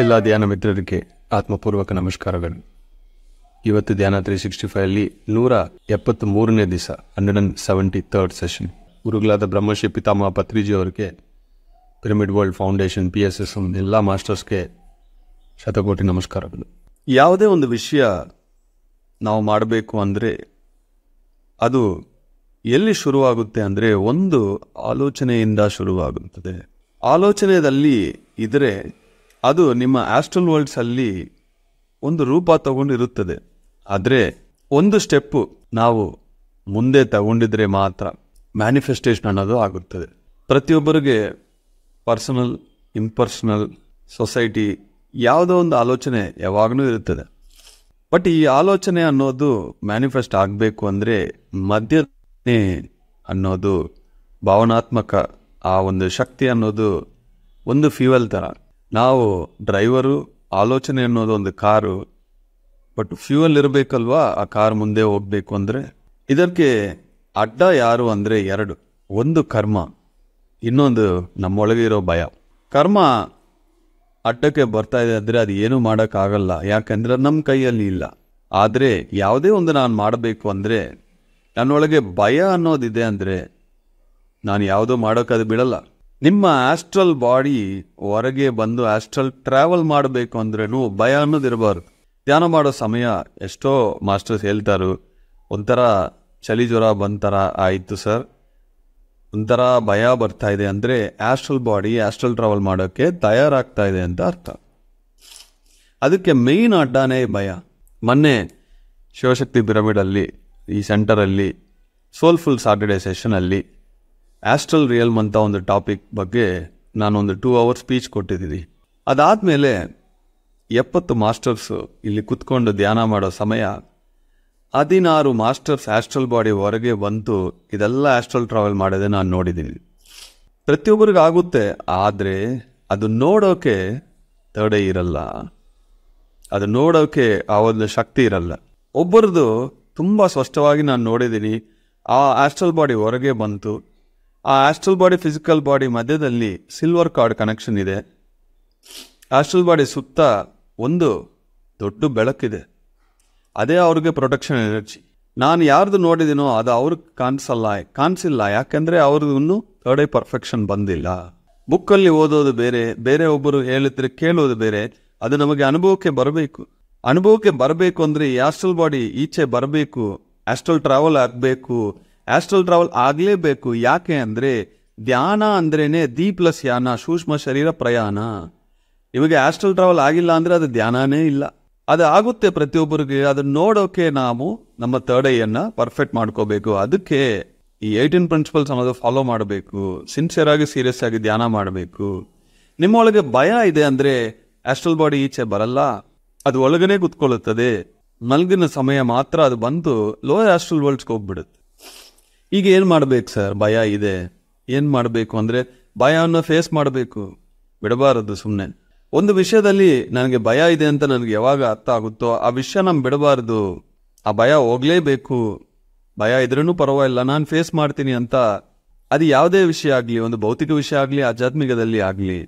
ಎಲ್ಲ ಧ್ಯಾನ ಮಿತ್ರರಿಗೆ ಆತ್ಮಪೂರ್ವಕ ನಮಸ್ಕಾರಗಳು. ಇವತ್ತು ಧ್ಯಾನ 365 173ನೇ ದಿವಸ, 173rd ಸೆಷನ್. ಗುರುಗಳಾದ ಬ್ರಹ್ಮಶ್ರೀ ಪಿತಾಮಹ ಪತ್ರಿಜಿ ಅವರಿಗೆ, ಪಿರಮಿಡ್ ವರ್ಲ್ಡ್ ಫೌಂಡೇಶನ್, PSS ಎಲ್ಲ ಮಾಸ್ಟರ್ಸ್ಗೆ ಶತಕೋಟಿ ನಮಸ್ಕಾರಗಳು. ಯಾವುದೇ ಒಂದು ವಿಷಯ ನಾವು ಮಾಡಬೇಕು ಅಂದರೆ ಅದು ಎಲ್ಲಿ ಶುರುವಾಗುತ್ತೆ ಅಂದರೆ ಒಂದು ಆಲೋಚನೆಯಿಂದ ಶುರುವಾಗುತ್ತದೆ. ಆಲೋಚನೆಯಲ್ಲಿ ಇದ್ದರೆ ಅದು ನಿಮ್ಮ ಆಸ್ಟ್ರಲ್ ವರ್ಲ್ಡ್ಸಲ್ಲಿ ಒಂದು ರೂಪ ತಗೊಂಡಿರುತ್ತದೆ. ಆದರೆ ಒಂದು ಸ್ಟೆಪ್ಪು ನಾವು ಮುಂದೆ ತಗೊಂಡಿದ್ರೆ ಮಾತ್ರ ಮ್ಯಾನಿಫೆಸ್ಟೇಷನ್ ಅನ್ನೋದು ಆಗುತ್ತದೆ. ಪ್ರತಿಯೊಬ್ಬರಿಗೆ ಪರ್ಸನಲ್, ಇಂಪರ್ಸನಲ್, ಸೊಸೈಟಿ ಯಾವುದೋ ಒಂದು ಆಲೋಚನೆ ಯಾವಾಗಲೂ ಇರುತ್ತದೆ. ಬಟ್ ಈ ಆಲೋಚನೆ ಅನ್ನೋದು ಮ್ಯಾನಿಫೆಸ್ಟ್ ಆಗಬೇಕು ಅಂದರೆ ಮಧ್ಯೆ ಅನ್ನೋದು ಭಾವನಾತ್ಮಕ ಆ ಒಂದು ಶಕ್ತಿ ಅನ್ನೋದು ಒಂದು ಫ್ಯೂಯಲ್ ಥರ. ನಾವು ಡ್ರೈವರು, ಆಲೋಚನೆ ಅನ್ನೋದು ಒಂದು ಕಾರು, ಬಟ್ ಫ್ಯೂಯಲ್ ಇರಬೇಕಲ್ವಾ ಆ ಕಾರ್ ಮುಂದೆ ಹೋಗಬೇಕು ಅಂದರೆ. ಇದಕ್ಕೆ ಅಡ್ಡ ಯಾರು ಅಂದರೆ ಎರಡು, ಒಂದು ಕರ್ಮ, ಇನ್ನೊಂದು ನಮ್ಮೊಳಗೆ ಇರೋ ಭಯ. ಕರ್ಮ ಅಡ್ಡಕ್ಕೆ ಬರ್ತಾ ಇದೆ ಅಂದರೆ ಅದು ಏನೂ ಮಾಡೋಕ್ಕಾಗಲ್ಲ, ಯಾಕಂದರೆ ನಮ್ಮ ಕೈಯಲ್ಲಿ ಇಲ್ಲ. ಆದರೆ ಯಾವುದೇ ಒಂದು ನಾನು ಮಾಡಬೇಕು ಅಂದರೆ ನನ್ನೊಳಗೆ ಭಯ ಅನ್ನೋದಿದೆ ಅಂದರೆ ನಾನು ಯಾವುದೋ ಮಾಡೋಕ್ಕದು ಬಿಡಲ್ಲ. ನಿಮ್ಮ ಆಸ್ಟ್ರಲ್ ಬಾಡಿ ಹೊರಗೆ ಬಂದು ಆಸ್ಟ್ರಲ್ ಟ್ರಾವೆಲ್ ಮಾಡಬೇಕು ಅಂದ್ರೂ ಭಯ ಅನ್ನೋದಿರಬಾರ್ದು. ಧ್ಯಾನ ಮಾಡೋ ಸಮಯ ಎಷ್ಟೋ ಮಾಸ್ಟರ್ಸ್ ಹೇಳ್ತಾರು, ಒಂಥರ ಚಳಿ ಜ್ವರ ಬಂತರ ಆಯಿತು ಸರ್, ಒಂಥರ ಭಯ ಬರ್ತಾ ಇದೆ ಅಂದರೆ ಆಸ್ಟ್ರಲ್ ಬಾಡಿ ಆಸ್ಟ್ರಲ್ ಟ್ರಾವೆಲ್ ಮಾಡೋಕ್ಕೆ ತಯಾರಾಗ್ತಾ ಇದೆ ಅಂತ ಅರ್ಥ. ಅದಕ್ಕೆ ಮೇಯ್ನ್ ಅಡ್ಡಾನೇ ಭಯ. ಮೊನ್ನೆ ಶಿವಶಕ್ತಿ ಪಿರಮಿಡಲ್ಲಿ, ಈ ಸೆಂಟರಲ್ಲಿ ಸೋಲ್ಫುಲ್ ಸಾಟರ್ಡೆ ಸೆಷನಲ್ಲಿ ಆಸ್ಟ್ರಲ್ ರಿಯಲ್ಮ್ ಅಂತ ಒಂದು ಟಾಪಿಕ್ ಬಗ್ಗೆ ನಾನೊಂದು 2 hours ಸ್ಪೀಚ್ ಕೊಟ್ಟಿದ್ದೀನಿ. ಅದಾದಮೇಲೆ 70 ಮಾಸ್ಟರ್ಸು ಇಲ್ಲಿ ಕುತ್ಕೊಂಡು ಧ್ಯಾನ ಮಾಡೋ ಸಮಯ 16 ಮಾಸ್ಟರ್ಸ್ ಆಸ್ಟ್ರಲ್ ಬಾಡಿ ಹೊರಗೆ ಬಂತು. ಇದೆಲ್ಲ ಆಸ್ಟ್ರಲ್ ಟ್ರಾವೆಲ್ ಮಾಡೋದೇ ನಾನು ನೋಡಿದ್ದೀನಿ. ಪ್ರತಿಯೊಬ್ಬರಿಗಾಗುತ್ತೆ, ಆದರೆ ಅದು ನೋಡೋಕೆ ತಡೆ ಇರಲ್ಲ, ಅದು ನೋಡೋಕೆ ಆ ಒಂದು ಶಕ್ತಿ ಇರಲ್ಲ. ಒಬ್ಬರದು ತುಂಬ ಸ್ಪಷ್ಟವಾಗಿ ನಾನು ನೋಡಿದ್ದೀನಿ. ಆ ಆಸ್ಟ್ರಲ್ ಬಾಡಿ ಹೊರಗೆ ಬಂತು, ಆ ಆಸ್ಟ್ರಲ್ ಬಾಡಿ ಫಿಸಿಕಲ್ ಬಾಡಿ ಮಧ್ಯದಲ್ಲಿ ಸಿಲ್ವರ್ ಕಾರ್ಡ್ ಕನೆಕ್ಷನ್ ಇದೆ. ಆಸ್ಟ್ರಲ್ ಬಾಡಿ ಸುತ್ತ ಒಂದು ದೊಡ್ಡ ಬೆಳಕಿದೆ, ಅದೇ ಅವ್ರಿಗೆ ಪ್ರೊಟೆಕ್ಷನ್ ಎನರ್ಜಿ. ನಾನು ಯಾರ್ದು ನೋಡಿದ್ದೀನೋ ಅದು ಅವ್ರಿಗೆ ಕಾಣಿಸಿಲ್ಲ, ಯಾಕೆಂದರೆ ಅವ್ರದ್ದು ಇನ್ನೂ ಥರ್ಡ್ ಐ ಪರ್ಫೆಕ್ಷನ್ ಬಂದಿಲ್ಲ. ಬುಕ್ಕಲ್ಲಿ ಓದೋದು ಬೇರೆ, ಬೇರೆ ಒಬ್ಬರು ಹೇಳಿದ್ರೆ ಕೇಳೋದು ಬೇರೆ. ಅದು ನಮಗೆ ಅನುಭವಕ್ಕೆ ಬರಬೇಕು ಅಂದರೆ ಈ ಆಸ್ಟ್ರಲ್ ಬಾಡಿ ಈಚೆ ಬರಬೇಕು, ಆಸ್ಟ್ರಲ್ ಟ್ರಾವೆಲ್ ಆಗಬೇಕು. ಆಸ್ಟ್ರಲ್ ಟ್ರಾವೆಲ್ ಆಗಲೇಬೇಕು. ಯಾಕೆ ಅಂದರೆ ಧ್ಯಾನ ಅಂದ್ರೇನೆ D+ ಯಾನ, ಸೂಕ್ಷ್ಮ ಶರೀರ ಪ್ರಯಾಣ. ನಿಮಗೆ ಆಸ್ಟ್ರಲ್ ಟ್ರಾವೆಲ್ ಆಗಿಲ್ಲ ಅಂದರೆ ಅದು ಧ್ಯಾನನೇ ಇಲ್ಲ. ಅದು ಆಗುತ್ತೆ ಪ್ರತಿಯೊಬ್ಬರಿಗೆ. ಅದನ್ನು ನೋಡೋಕೆ ನಾವು ನಮ್ಮ ಥರ್ಡ್ ಐಯನ್ನು ಪರ್ಫೆಕ್ಟ್ ಮಾಡ್ಕೋಬೇಕು. ಅದಕ್ಕೆ ಈ 18 ಪ್ರಿನ್ಸಿಪಲ್ಸ್ ಅನ್ನೋದು ಫಾಲೋ ಮಾಡಬೇಕು. ಸಿನ್ಸಿಯರ್ ಆಗಿ, ಸೀರಿಯಸ್ ಆಗಿ ಧ್ಯಾನ ಮಾಡಬೇಕು. ನಿಮ್ಮೊಳಗೆ ಭಯ ಇದೆ ಅಂದರೆ ಆಸ್ಟ್ರಲ್ ಬಾಡಿ ಈಚೆ ಬರಲ್ಲ, ಅದು ಒಳಗನೆ ಕುತ್ಕೊಳ್ಳುತ್ತದೆ. ಮಲಗಿನ ಸಮಯ ಮಾತ್ರ ಅದು ಬಂದು ಲೋಯರ್ ಆಸ್ಟ್ರಲ್ ವರ್ಲ್ಡ್ಸ್ಗೆ ಹೋಗ್ಬಿಡುತ್ತೆ. ಈಗ ಏನು ಮಾಡಬೇಕು ಸರ್? ಭಯ ಇದೆ, ಏನು ಮಾಡಬೇಕು ಅಂದರೆ ಭಯವನ್ನು ಫೇಸ್ ಮಾಡಬೇಕು, ಬಿಡಬಾರದು. ಸುಮ್ಮನೆ ಒಂದು ವಿಷಯದಲ್ಲಿ ನನಗೆ ಭಯ ಇದೆ ಅಂತ ನನಗೆ ಯಾವಾಗ ಅರ್ಥ ಆಗುತ್ತೋ ಆ ವಿಷಯ ನಾನು ಬಿಡಬಾರ್ದು. ಆ ಭಯ ಹೋಗಲೇಬೇಕು. ಭಯ ಇದ್ರೂ ಪರವಾಗಿಲ್ಲ, ನಾನು ಫೇಸ್ ಮಾಡ್ತೀನಿ ಅಂತ. ಅದು ಯಾವುದೇ ವಿಷಯ ಆಗಲಿ, ಒಂದು ಭೌತಿಕ ವಿಷಯ ಆಗಲಿ, ಆಧ್ಯಾತ್ಮಿಕದಲ್ಲಿ ಆಗಲಿ.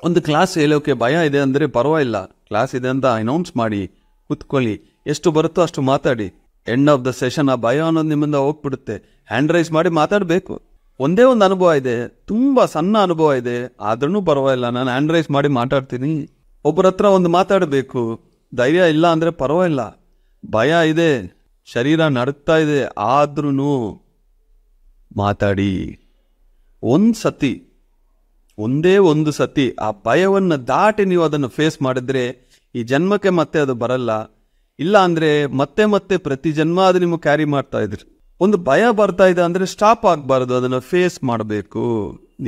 ಒಂದು ಕ್ಲಾಸ್ ಹೇಳೋಕೆ ಭಯ ಇದೆ ಅಂದರೆ ಪರವಾಗಿಲ್ಲ, ಕ್ಲಾಸ್ ಇದೆ ಅಂತ ಅನೌನ್ಸ್ ಮಾಡಿ ಕುತ್ಕೊಳ್ಳಿ. ಎಷ್ಟು ಬರುತ್ತೋ ಅಷ್ಟು ಮಾತಾಡಿ. ಎಂಡ್ ಆಫ್ ದ ಸೆಷನ್ ಆ ಭಯ ಅನ್ನೋದು ನಿಮ್ಮಿಂದ ಹೋಗ್ಬಿಡುತ್ತೆ. ಹ್ಯಾಂಡ್ ರೈಸ್ ಮಾಡಿ ಮಾತಾಡಬೇಕು. ಒಂದೇ ಒಂದು ಅನುಭವ ಇದೆ, ತುಂಬ ಸಣ್ಣ ಅನುಭವ ಇದೆ, ಆದ್ರೂ ಪರವಾಗಿಲ್ಲ, ನಾನು ಹ್ಯಾಂಡ್ ರೈಸ್ ಮಾಡಿ ಮಾತಾಡ್ತೀನಿ. ಒಬ್ಬರ ಹತ್ರ ಒಂದು ಮಾತಾಡಬೇಕು. ಧೈರ್ಯ ಇಲ್ಲ ಅಂದರೆ ಪರವಾಗಿಲ್ಲ, ಭಯ ಇದೆ, ಶರೀರ ನಡುಕ್ತಾ ಇದೆ, ಆದ್ರೂ ಮಾತಾಡಿ. ಒಂದೇ ಒಂದು ಸತಿ ಆ ಭಯವನ್ನು ದಾಟಿ ನೀವು ಅದನ್ನು ಫೇಸ್ ಮಾಡಿದ್ರೆ ಈ ಜನ್ಮಕ್ಕೆ ಮತ್ತೆ ಅದು ಬರಲ್ಲ. ಇಲ್ಲ ಅಂದರೆ ಮತ್ತೆ ಪ್ರತಿ ಜನ್ಮ ಅದು ನಿಮಗೆ ಕ್ಯಾರಿ ಮಾಡ್ತಾ ಇದ್ರಿ. ಒಂದು ಭಯ ಬರ್ತಾ ಇದೆ ಅಂದರೆ ಸ್ಟಾಪ್ ಆಗಬಾರ್ದು, ಅದನ್ನು ಫೇಸ್ ಮಾಡಬೇಕು.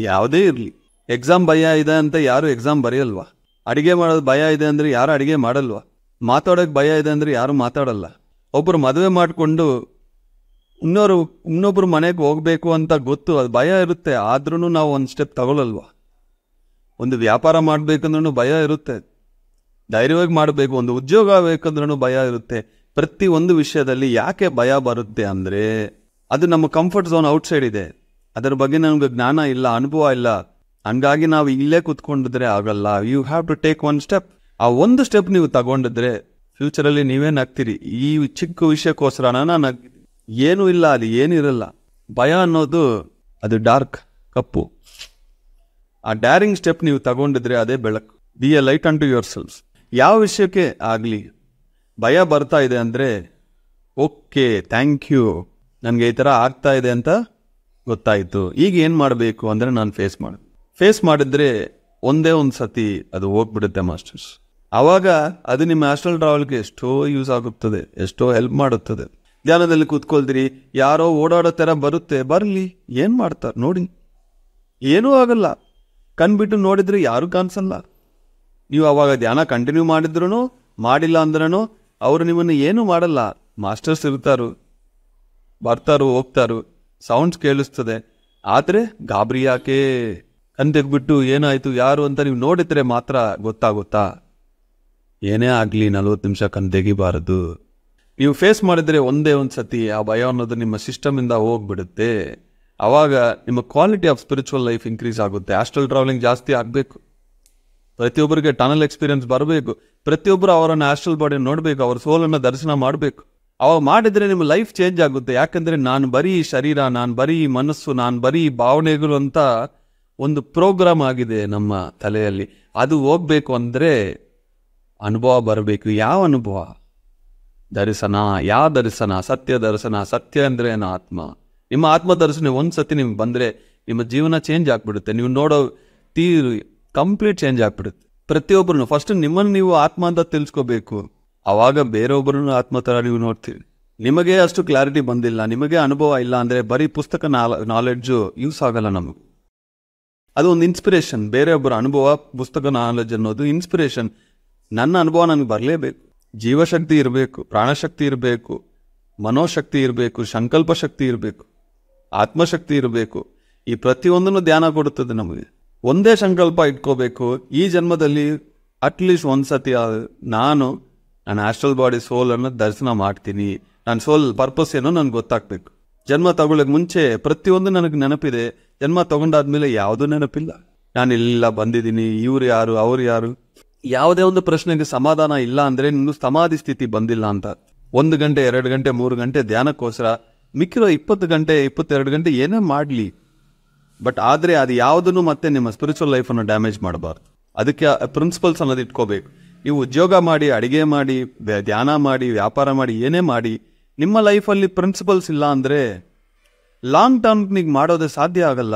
ಯಾವುದೇ ಇರಲಿ. ಎಕ್ಸಾಮ್ ಭಯ ಇದೆ ಅಂತ ಯಾರು ಎಕ್ಸಾಮ್ ಬರೆಯಲ್ವಾ? ಅಡಿಗೆ ಮಾಡೋದು ಭಯ ಇದೆ ಅಂದರೆ ಯಾರು ಅಡಿಗೆ ಮಾಡಲ್ವಾ? ಮಾತಾಡೋಕೆ ಭಯ ಇದೆ ಅಂದರೆ ಯಾರು ಮಾತಾಡಲ್ಲ. ಒಬ್ಬರು ಮದುವೆ ಮಾಡಿಕೊಂಡು ಇನ್ನೊಬ್ರು ಮನೆಗೆ ಹೋಗ್ಬೇಕು ಅಂತ ಗೊತ್ತು, ಅದು ಭಯ ಇರುತ್ತೆ, ಆದ್ರೂ ನಾವು ಒಂದು ಸ್ಟೆಪ್ ತಗೊಳ್ಳಲ್ವಾ? ಒಂದು ವ್ಯಾಪಾರ ಮಾಡಬೇಕಂದ್ರೂ ಭಯ ಇರುತ್ತೆ, ಧೈರ್ಯವಾಗಿ ಮಾಡಬೇಕು. ಒಂದು ಉದ್ಯೋಗ ಬೇಕಂದ್ರೂ ಭಯ ಇರುತ್ತೆ. ಪ್ರತಿ ಒಂದು ವಿಷಯದಲ್ಲಿ ಯಾಕೆ ಭಯ ಬರುತ್ತೆ ಅಂದರೆ ಅದು ನಮ್ಮ ಕಂಫರ್ಟ್ ಝೋನ್ ಔಟ್ಸೈಡ್ ಇದೆ. ಅದರ ಬಗ್ಗೆ ನಮಗೆ ಜ್ಞಾನ ಇಲ್ಲ, ಅನುಭವ ಇಲ್ಲ. ಹಂಗಾಗಿ ನಾವು ಇಲ್ಲೇ ಕೂತ್ಕೊಂಡಿದ್ರೆ ಆಗಲ್ಲ. You have to take one step. ಆ ಒಂದು ಸ್ಟೆಪ್ ನೀವು ತಗೊಂಡಿದ್ರೆ ಫ್ಯೂಚರಲ್ಲಿ ನೀವೇನಾಗ್ತೀರಿ. ಈ ಚಿಕ್ಕ ವಿಷಯಕ್ಕೋಸ್ಕರ ನಾನು ಏನೂ ಇಲ್ಲ, ಅಲ್ಲಿ ಏನಿರಲ್ಲ. ಭಯ ಅನ್ನೋದು ಅದು ಡಾರ್ಕ್, ಕಪ್ಪು. ಆ ಡ್ಯಾರಿಂಗ್ ಸ್ಟೆಪ್ ನೀವು ತಗೊಂಡಿದ್ರೆ ಅದೇ ಬೆಳಕು. Be a light unto yourself. ಯಾವ ವಿಷಯಕ್ಕೆ ಆಗಲಿ ಭಯ ಬರ್ತಾ ಇದೆ ಅಂದರೆ ಓಕೆ, ಥ್ಯಾಂಕ್ ಯು, ನನಗೆ ಈ ಥರ ಆಗ್ತಾ ಇದೆ ಅಂತ ಗೊತ್ತಾಯಿತು. ಈಗ ಏನು ಮಾಡಬೇಕು ಅಂದರೆ ನಾನು ಫೇಸ್ ಮಾಡಿದ್ರೆ ಒಂದೇ ಒಂದು ಸತಿ ಅದು ಹೋಗ್ಬಿಡುತ್ತೆ ಮಾಸ್ಟರ್ಸ್. ಆವಾಗ ಅದು ನಿಮ್ಮ ಆಸ್ಟ್ರಲ್ ಟ್ರಾವೆಲ್ಗೆ ಎಷ್ಟೋ ಯೂಸ್ ಆಗುತ್ತದೆ, ಎಷ್ಟೋ ಹೆಲ್ಪ್ ಮಾಡುತ್ತದೆ. ಧ್ಯಾನದಲ್ಲಿ ಕೂತ್ಕೊಳ್ತೀರಿ, ಯಾರೋ ಓಡಾಡೋ ಥರ ಬರುತ್ತೆ, ಬರಲಿ, ಏನು ಮಾಡ್ತಾರೆ ನೋಡಿ, ಏನೂ ಆಗಲ್ಲ. ಕಣ್ಬಿಟ್ಟು ನೋಡಿದ್ರೆ ಯಾರೂ ಕಾಣಿಸಲ್ಲ. ನೀವು ಅವಾಗ ಧ್ಯಾನ ಕಂಟಿನ್ಯೂ ಮಾಡಿದ್ರೂ ಮಾಡಿಲ್ಲ ಅಂದ್ರೂ ಅವರು ನಿಮ್ಮನ್ನು ಏನೂ ಮಾಡಲ್ಲ. ಮಾಸ್ಟರ್ಸ್ ಇರ್ತಾರು, ಬರ್ತಾರು, ಹೋಗ್ತಾರು, ಸೌಂಡ್ಸ್ ಕೇಳಿಸ್ತದೆ. ಆದರೆ ಗಾಬರಿ ಯಾಕೆ? ಕಣ್ ತೆಗ್ಬಿಟ್ಟು ಏನಾಯಿತು ಯಾರು ಅಂತ ನೀವು ನೋಡಿದ್ರೆ ಮಾತ್ರ ಗೊತ್ತಾಗುತ್ತಾ? ಏನೇ ಆಗಲಿ 40 ನಿಮಿಷ ಕಣ್ ತೆಗಿಬಾರದು. ನೀವು ಫೇಸ್ ಮಾಡಿದ್ರೆ ಒಂದೇ ಒಂದು ಸತಿ ಆ ಭಯ ಅನ್ನೋದು ನಿಮ್ಮ ಸಿಸ್ಟಮಿಂದ ಹೋಗ್ಬಿಡುತ್ತೆ. ಆವಾಗ ನಿಮ್ಮ quality of spiritual life increase ಆಗುತ್ತೆ. ಆಸ್ಟ್ರಲ್ ಟ್ರಾವೆಲಿಂಗ್ ಜಾಸ್ತಿ ಆಗಬೇಕು. ಪ್ರತಿಯೊಬ್ಬರಿಗೆ ಟನಲ್ ಎಕ್ಸ್ಪೀರಿಯನ್ಸ್ ಬರಬೇಕು. ಪ್ರತಿಯೊಬ್ಬರು ಅವರನ್ನು ಆಸ್ಟ್ರಲ್ ಬಾಡಿ ನೋಡಬೇಕು, ಅವರ ಸೋಲನ್ನು ದರ್ಶನ ಮಾಡಬೇಕು. ಅವಾಗ ಮಾಡಿದರೆ ನಿಮ್ಮ ಲೈಫ್ ಚೇಂಜ್ ಆಗುತ್ತೆ. ಯಾಕಂದರೆ ನಾನು ಬರೀ ಶರೀರ, ನಾನು ಬರೀ ಮನಸ್ಸು, ನಾನು ಬರೀ ಭಾವನೆಗಳು ಅಂತ ಒಂದು ಪ್ರೋಗ್ರಾಮ್ ಆಗಿದೆ ನಮ್ಮ ತಲೆಯಲ್ಲಿ. ಅದು ಹೋಗ್ಬೇಕು ಅಂದರೆ ಅನುಭವ ಬರಬೇಕು. ಯಾವ ಅನುಭವ? ದರ್ಶನ. ಯಾವ ದರ್ಶನ? ಸತ್ಯ ದರ್ಶನ. ಸತ್ಯ ಅಂದರೆ ಏನು? ಆತ್ಮ. ನಿಮ್ಮ ಆತ್ಮ ದರ್ಶನ ಒಂದು ಸತಿ ನಿಮ್ಗೆ ಬಂದರೆ ನಿಮ್ಮ ಜೀವನ ಚೇಂಜ್ ಆಗಿಬಿಡುತ್ತೆ. ನೀವು ನೋಡೋ ತೀರು ಕಂಪ್ಲೀಟ್ ಚೇಂಜ್ ಆಗಿಬಿಡುತ್ತೆ. ಪ್ರತಿಯೊಬ್ಬರನ್ನು ಫಸ್ಟ್ ನಿಮ್ಮನ್ನು ನೀವು ಆತ್ಮ ಅಂತ ತಿಳಿಸ್ಕೋಬೇಕು. ಆವಾಗ ಬೇರೊಬ್ಬರನ್ನು ಆತ್ಮ ಥರ ನೀವು ನೋಡ್ತೀವಿ. ನಿಮಗೆ ಅಷ್ಟು ಕ್ಲಾರಿಟಿ ಬಂದಿಲ್ಲ, ನಿಮಗೆ ಅನುಭವ ಇಲ್ಲ ಅಂದರೆ ಬರೀ ಪುಸ್ತಕ ನಾಲೆಡ್ಜು ಯೂಸ್ ಆಗಲ್ಲ ನಮಗೆ. ಅದು ಒಂದು ಇನ್ಸ್ಪಿರೇಷನ್. ಬೇರೆಯೊಬ್ಬರ ಅನುಭವ, ಪುಸ್ತಕ ನಾಲೆಡ್ಜ್ ಅನ್ನೋದು ಇನ್ಸ್ಪಿರೇಷನ್. ನನ್ನ ಅನುಭವ ನನಗೆ ಬರಲೇಬೇಕು. ಜೀವಶಕ್ತಿ ಇರಬೇಕು, ಪ್ರಾಣಶಕ್ತಿ ಇರಬೇಕು, ಮನೋಶಕ್ತಿ ಇರಬೇಕು, ಸಂಕಲ್ಪ ಶಕ್ತಿ ಇರಬೇಕು, ಆತ್ಮಶಕ್ತಿ ಇರಬೇಕು. ಈ ಪ್ರತಿಯೊಂದನ್ನು ಧ್ಯಾನ ಕೊಡುತ್ತದೆ ನಮಗೆ. ಒಂದೇ ಸಂಕಲ್ಪ ಇಟ್ಕೋಬೇಕು. ಈ ಜನ್ಮದಲ್ಲಿ ಅಟ್ಲೀಸ್ಟ್ ಒಂದ್ಸತಿ ನಾನು ನನ್ನ ಆಸ್ಟ್ರಲ್ ಬಾಡಿ ಸೋಲನ್ನು ದರ್ಶನ ಮಾಡ್ತೀನಿ. ನನ್ನ ಸೋಲ್ ಪರ್ಪಸ್ ಏನೋ ನನಗೆ ಗೊತ್ತಾಗಬೇಕು. ಜನ್ಮ ತಗೊಳ್ಳೋಕೆ ಮುಂಚೆ ಪ್ರತಿಯೊಂದು ನನಗೆ ನೆನಪಿದೆ. ಜನ್ಮ ತಗೊಂಡಾದ್ಮೇಲೆ ಯಾವುದೂ ನೆನಪಿಲ್ಲ. ನಾನು ಇಲ್ಲಿಲ್ಲ, ಬಂದಿದ್ದೀನಿ, ಇವ್ರು ಯಾರು, ಅವ್ರು ಯಾರು. ಯಾವುದೇ ಒಂದು ಪ್ರಶ್ನೆಗೆ ಸಮಾಧಾನ ಇಲ್ಲ ಅಂದರೆ ಇನ್ನು ಸಮಾಧಿ ಸ್ಥಿತಿ ಬಂದಿಲ್ಲ ಅಂತ. 1 ಗಂಟೆ 2 ಗಂಟೆ 3 ಗಂಟೆ ಧ್ಯಾನಕ್ಕೋಸ್ಕರ ಮಿಕ್ಕಿರೋ 20 ಗಂಟೆ 22 ಗಂಟೆ ಏನೇ ಮಾಡಲಿ, ಬಟ್ ಆದರೆ ಅದು ಯಾವುದನ್ನು ಮತ್ತೆ ನಿಮ್ಮ ಸ್ಪಿರಿಚುವಲ್ ಲೈಫನ್ನು ಡ್ಯಾಮೇಜ್ ಮಾಡಬಾರ್ದು. ಅದಕ್ಕೆ ಪ್ರಿನ್ಸಿಪಲ್ಸ್ ಅನ್ನೋದು ಇಟ್ಕೋಬೇಕು. ನೀವು ಉದ್ಯೋಗ ಮಾಡಿ, ಅಡಿಗೆ ಮಾಡಿ, ಧ್ಯಾನ ಮಾಡಿ, ವ್ಯಾಪಾರ ಮಾಡಿ, ಏನೇ ಮಾಡಿ, ನಿಮ್ಮ ಲೈಫಲ್ಲಿ ಪ್ರಿನ್ಸಿಪಲ್ಸ್ ಇಲ್ಲ ಅಂದರೆ ಲಾಂಗ್ ಟರ್ಮ್ ನೀವು ಮಾಡೋದೇ ಸಾಧ್ಯ ಆಗಲ್ಲ.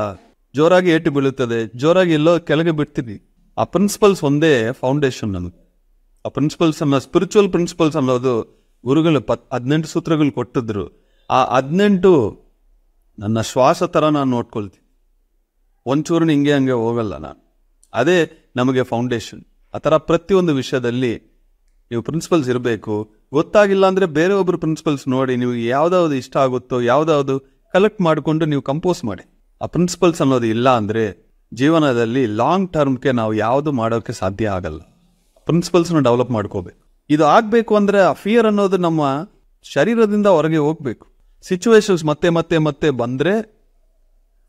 ಜೋರಾಗಿ ಏಟು ಬೀಳುತ್ತದೆ, ಜೋರಾಗಿ ಎಲ್ಲೋ ಕೆಳಗೆ ಬಿಡ್ತೀವಿ. ಆ ಪ್ರಿನ್ಸಿಪಲ್ಸ್ ಒಂದೇ ಫೌಂಡೇಶನ್ ನಮಗೆ. ಆ ಪ್ರಿನ್ಸಿಪಲ್ಸ್ ಅನ್ನ, ಸ್ಪಿರಿಚುವಲ್ ಪ್ರಿನ್ಸಿಪಲ್ಸ್ ಅನ್ನೋದು ಗುರುಗಳು 18 ಸೂತ್ರಗಳು ಕೊಟ್ಟಿದ್ರು. ಆ 18 ನನ್ನ ಶ್ವಾಸ ಥರ ನಾನು ನೋಡ್ಕೊಳ್ತೀನಿ. ಒಂಚೂರು ಹಿಂಗೆ ಹಂಗೆ ಹೋಗಲ್ಲ ನಾನು. ಅದೇ ನಮಗೆ ಫೌಂಡೇಶನ್. ಆ ಥರ ಪ್ರತಿಯೊಂದು ವಿಷಯದಲ್ಲಿ ನೀವು ಪ್ರಿನ್ಸಿಪಲ್ಸ್ ಇರಬೇಕು. ಗೊತ್ತಾಗಿಲ್ಲ ಅಂದರೆ ಬೇರೆ ಒಬ್ಬರು ಪ್ರಿನ್ಸಿಪಲ್ಸ್ ನೋಡಿ, ನೀವು ಯಾವುದಾವುದು ಇಷ್ಟ ಆಗುತ್ತೋ ಯಾವುದಾವುದು ಕಲೆಕ್ಟ್ ಮಾಡಿಕೊಂಡು ನೀವು ಕಂಪೋಸ್ ಮಾಡಿ. ಆ ಪ್ರಿನ್ಸಿಪಲ್ಸ್ ಅನ್ನೋದು ಇಲ್ಲ ಅಂದರೆ ಜೀವನದಲ್ಲಿ ಲಾಂಗ್ ಟರ್ಮ್ಗೆ ನಾವು ಯಾವುದು ಮಾಡೋಕ್ಕೆ ಸಾಧ್ಯ ಆಗಲ್ಲ. ಪ್ರಿನ್ಸಿಪಲ್ಸ್ನ ಡೆವಲಪ್ ಮಾಡ್ಕೋಬೇಕು. ಇದು ಆಗಬೇಕು ಅಂದರೆ ಆ ಫಿಯರ್ ಅನ್ನೋದು ನಮ್ಮ ಶರೀರದಿಂದ ಹೊರಗೆ ಹೋಗ್ಬೇಕು. ಸಿಚುವೇಶನ್ಸ್ ಮತ್ತೆ ಮತ್ತೆ ಮತ್ತೆ ಬಂದರೆ,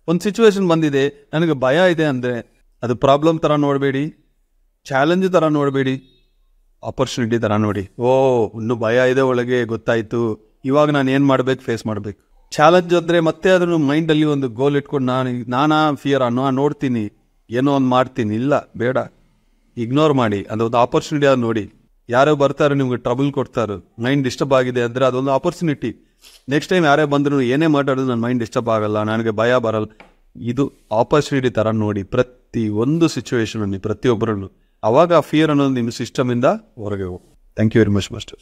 ಒಂದು ಸಿಚುವೇಶನ್ ಬಂದಿದೆ, ನನಗೆ ಭಯ ಇದೆ ಅಂದರೆ ಅದು ಪ್ರಾಬ್ಲಮ್ ಥರ ನೋಡಬೇಡಿ, ಚಾಲೆಂಜ್ ಥರ ನೋಡಬೇಡಿ, ಆಪರ್ಚುನಿಟಿ ಥರ ನೋಡಿ. ಇನ್ನೂ ಭಯ ಇದೆ ಒಳಗೆ, ಗೊತ್ತಾಯಿತು, ಇವಾಗ ನಾನು ಏನು ಮಾಡಬೇಕು, ಫೇಸ್ ಮಾಡಬೇಕು. ಚಾಲೆಂಜ್ ಅಂದರೆ ಮತ್ತೆ ಅದನ್ನು ಮೈಂಡಲ್ಲಿ ಒಂದು ಗೋಲ್ ಇಟ್ಕೊಂಡು ನಾನಾ ಫಿಯರ್ ನೋಡ್ತೀನಿ, ಏನೋ ಒಂದು ಮಾಡ್ತೀನಿ. ಇಲ್ಲ, ಬೇಡ, ಇಗ್ನೋರ್ ಮಾಡಿ. ಅದೊಂದು ಆಪರ್ಚುನಿಟಿ ಅದು ನೋಡಿ. ಯಾರೋ ಬರ್ತಾರೆ ನಿಮ್ಗೆ ಟ್ರಬಲ್ ಕೊಡ್ತಾರೆ, ಮೈಂಡ್ ಡಿಸ್ಟರ್ಬ್ ಆಗಿದೆ ಅಂದರೆ ಅದೊಂದು ಆಪರ್ಚುನಿಟಿ. ನೆಕ್ಸ್ಟ್ ಟೈಮ್ ಯಾರೇ ಬಂದರೂ ಏನೇ ಮಾತಾಡೋದು ನನ್ನ ಮೈಂಡ್ ಡಿಸ್ಟರ್ಬ್ ಆಗಲ್ಲ, ನನಗೆ ಭಯ ಬರಲ್ಲ. ಇದು ಆಪರ್ಚುನಿಟಿ ಥರ ನೋಡಿ ಪ್ರತಿ ಒಂದು ಸಿಚುವೇಶನಲ್ಲಿ, ಪ್ರತಿಯೊಬ್ಬರನ್ನು. ಆವಾಗ ಆ ಫಿಯರ್ ಅನ್ನೋದು ನಿಮ್ಮ ಸಿಸ್ಟಮಿಂದ ಹೊರಗೆ ಹೋಗಿ. Thank you very much master.